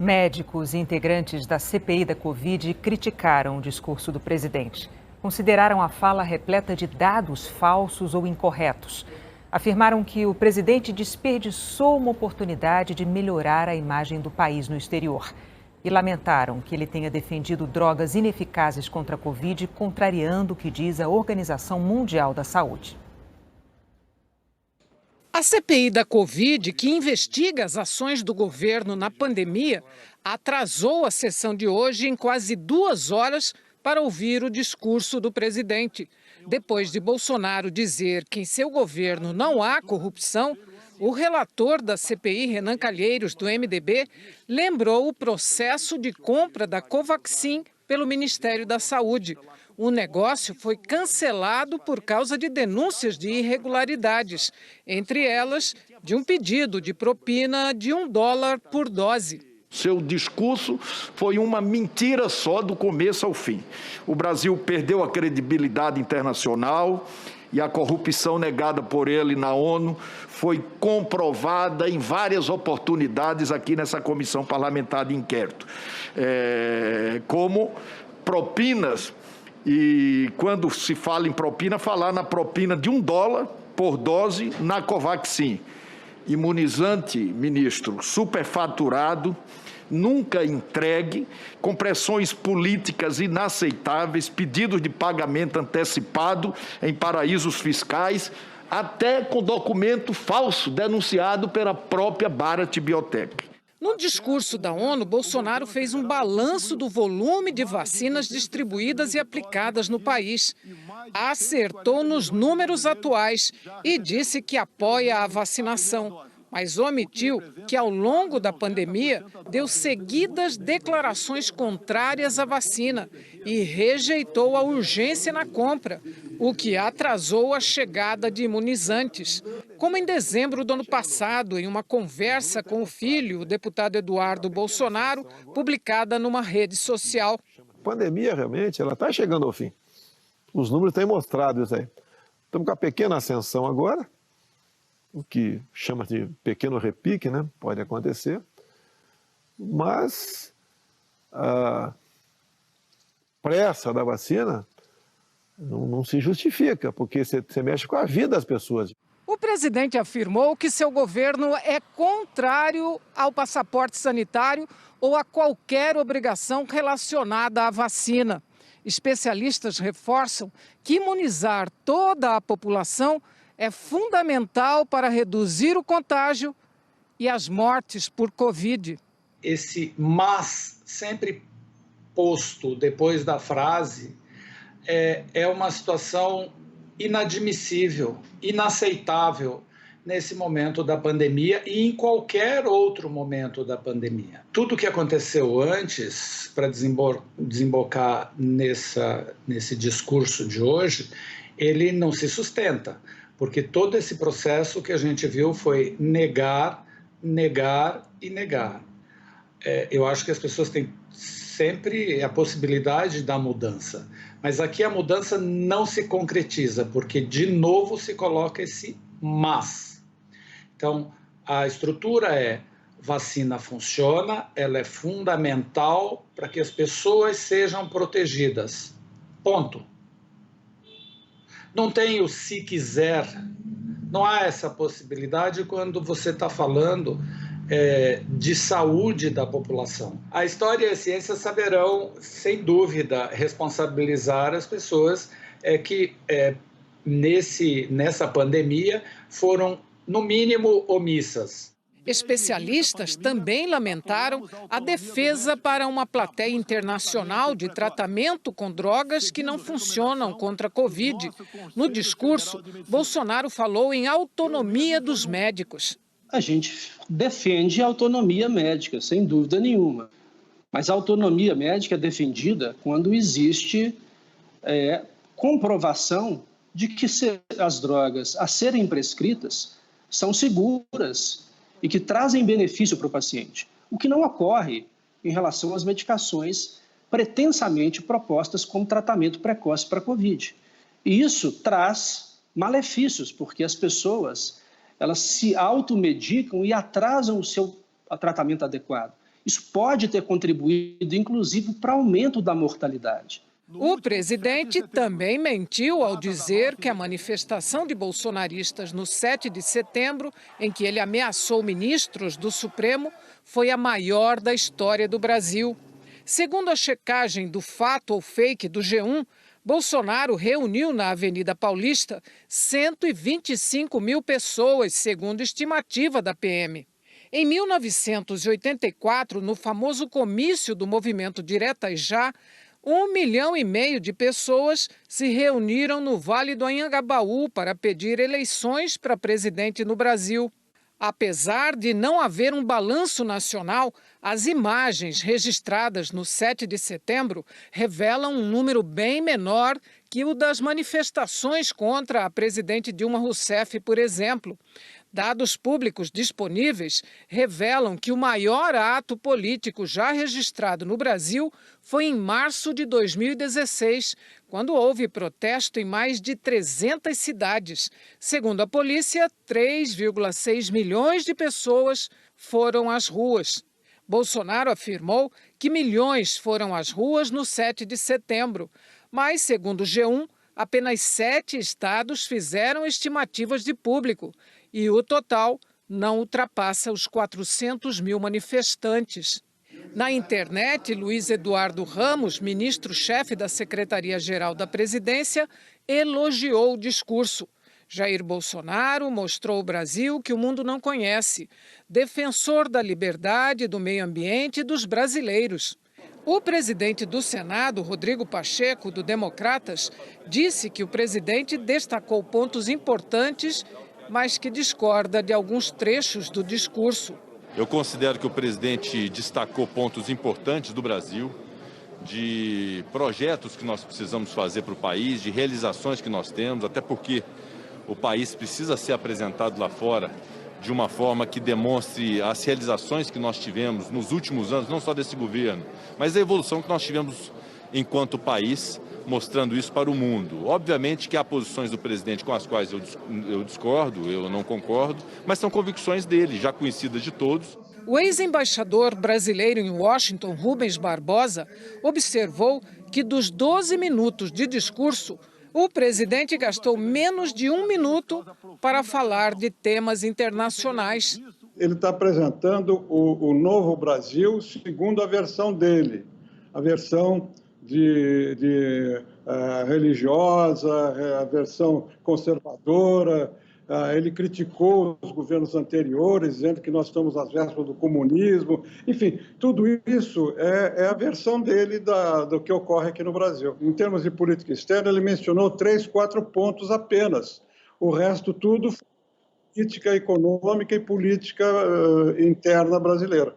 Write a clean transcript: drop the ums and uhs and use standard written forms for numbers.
Médicos e integrantes da CPI da Covid criticaram o discurso do presidente. Consideraram a fala repleta de dados falsos ou incorretos. Afirmaram que o presidente desperdiçou uma oportunidade de melhorar a imagem do país no exterior. E lamentaram que ele tenha defendido drogas ineficazes contra a Covid, contrariando o que diz a Organização Mundial da Saúde. A CPI da Covid, que investiga as ações do governo na pandemia, atrasou a sessão de hoje em quase 2 horas para ouvir o discurso do presidente. Depois de Bolsonaro dizer que em seu governo não há corrupção, o relator da CPI, Renan Calheiros, do MDB, lembrou o processo de compra da Covaxin pelo Ministério da Saúde. O negócio foi cancelado por causa de denúncias de irregularidades, entre elas de um pedido de propina de $1 por dose. Seu discurso foi uma mentira só do começo ao fim. O Brasil perdeu a credibilidade internacional e a corrupção negada por ele na ONU foi comprovada em várias oportunidades aqui nessa comissão parlamentar de inquérito. Como propinas. E quando se fala em propina, falar na propina de $1 por dose na Covaxin. Imunizante, ministro, superfaturado, nunca entregue, com pressões políticas inaceitáveis, pedidos de pagamento antecipado em paraísos fiscais, até com documento falso denunciado pela própria Bharat Biotech. No discurso da ONU, Bolsonaro fez um balanço do volume de vacinas distribuídas e aplicadas no país. Acertou nos números atuais e disse que apoia a vacinação, mas omitiu que, ao longo da pandemia, deu seguidas declarações contrárias à vacina e rejeitou a urgência na compra, o que atrasou a chegada de imunizantes. Como em dezembro do ano passado, em uma conversa com o filho, o deputado Eduardo Bolsonaro, publicada numa rede social. A pandemia, realmente, ela está chegando ao fim. Os números têm mostrado isso aí. Estamos com a pequena ascensão agora, o que chama de pequeno repique, né? Pode acontecer, mas a pressa da vacina não se justifica, porque você mexe com a vida das pessoas. O presidente afirmou que seu governo é contrário ao passaporte sanitário ou a qualquer obrigação relacionada à vacina. Especialistas reforçam que imunizar toda a população é fundamental para reduzir o contágio e as mortes por Covid. Esse mas sempre posto depois da frase é uma situação inadmissível, inaceitável nesse momento da pandemia e em qualquer outro momento da pandemia. Tudo que aconteceu antes, para desembocar nesse discurso de hoje, ele não se sustenta, porque todo esse processo que a gente viu foi negar, negar e negar. Eu acho que as pessoas têm sempre a possibilidade da mudança, mas aqui a mudança não se concretiza, porque de novo se coloca esse mas. Então, a estrutura vacina funciona, ela é fundamental para que as pessoas sejam protegidas. Ponto. Não tem o se quiser, não há essa possibilidade quando você está falando de saúde da população. A história e a ciência saberão, sem dúvida, responsabilizar as pessoas que nessa pandemia foram, no mínimo, omissas. Especialistas também lamentaram a defesa para uma plateia internacional de tratamento com drogas que não funcionam contra a Covid. No discurso, Bolsonaro falou em autonomia dos médicos. A gente defende a autonomia médica, sem dúvida nenhuma. Mas a autonomia médica é defendida quando existe comprovação de que as drogas a serem prescritas são seguras e que trazem benefício para o paciente, o que não ocorre em relação às medicações pretensamente propostas como tratamento precoce para a Covid. E isso traz malefícios, porque as pessoas elas se automedicam e atrasam o seu tratamento adequado. Isso pode ter contribuído, inclusive, para o aumento da mortalidade. O presidente também mentiu ao dizer que a manifestação de bolsonaristas no 7 de setembro, em que ele ameaçou ministros do Supremo, foi a maior da história do Brasil. Segundo a checagem do Fato ou Fake do G1, Bolsonaro reuniu na Avenida Paulista 125 mil pessoas, segundo estimativa da PM. Em 1984, no famoso comício do movimento Diretas Já, 1,5 milhão de pessoas se reuniram no Vale do Anhangabaú para pedir eleições para presidente no Brasil. Apesar de não haver um balanço nacional, as imagens registradas no 7 de setembro revelam um número bem menor que o das manifestações contra a presidente Dilma Rousseff, por exemplo. Dados públicos disponíveis revelam que o maior ato político já registrado no Brasil foi em março de 2016, quando houve protesto em mais de 300 cidades. Segundo a polícia, 3,6 milhões de pessoas foram às ruas. Bolsonaro afirmou que milhões foram às ruas no 7 de setembro, mas, segundo o G1, apenas 7 estados fizeram estimativas de público e o total não ultrapassa os 400 mil manifestantes. Na internet, Luiz Eduardo Ramos, ministro-chefe da Secretaria-Geral da Presidência, elogiou o discurso. Jair Bolsonaro mostrou ao Brasil que o mundo não conhece, defensor da liberdade, do meio ambiente e dos brasileiros. O presidente do Senado, Rodrigo Pacheco, do Democratas, disse que o presidente destacou pontos importantes, mas que discorda de alguns trechos do discurso. Eu considero que o presidente destacou pontos importantes do Brasil, de projetos que nós precisamos fazer para o país, de realizações que nós temos, até porque o país precisa ser apresentado lá fora de uma forma que demonstre as realizações que nós tivemos nos últimos anos, não só desse governo, mas a evolução que nós tivemos enquanto país, mostrando isso para o mundo. Obviamente que há posições do presidente com as quais eu discordo, eu não concordo, mas são convicções dele, já conhecidas de todos. O ex-embaixador brasileiro em Washington, Rubens Barbosa, observou que dos 12 minutos de discurso, o presidente gastou menos de 1 minuto para falar de temas internacionais. Ele está apresentando o novo Brasil segundo a versão dele, a versão religiosa, a versão conservadora. Ele criticou os governos anteriores, dizendo que nós estamos às vésperas do comunismo. Enfim, tudo isso é a versão dele do que ocorre aqui no Brasil. Em termos de política externa, ele mencionou 3, 4 pontos apenas. O resto tudo, política econômica e política interna brasileira.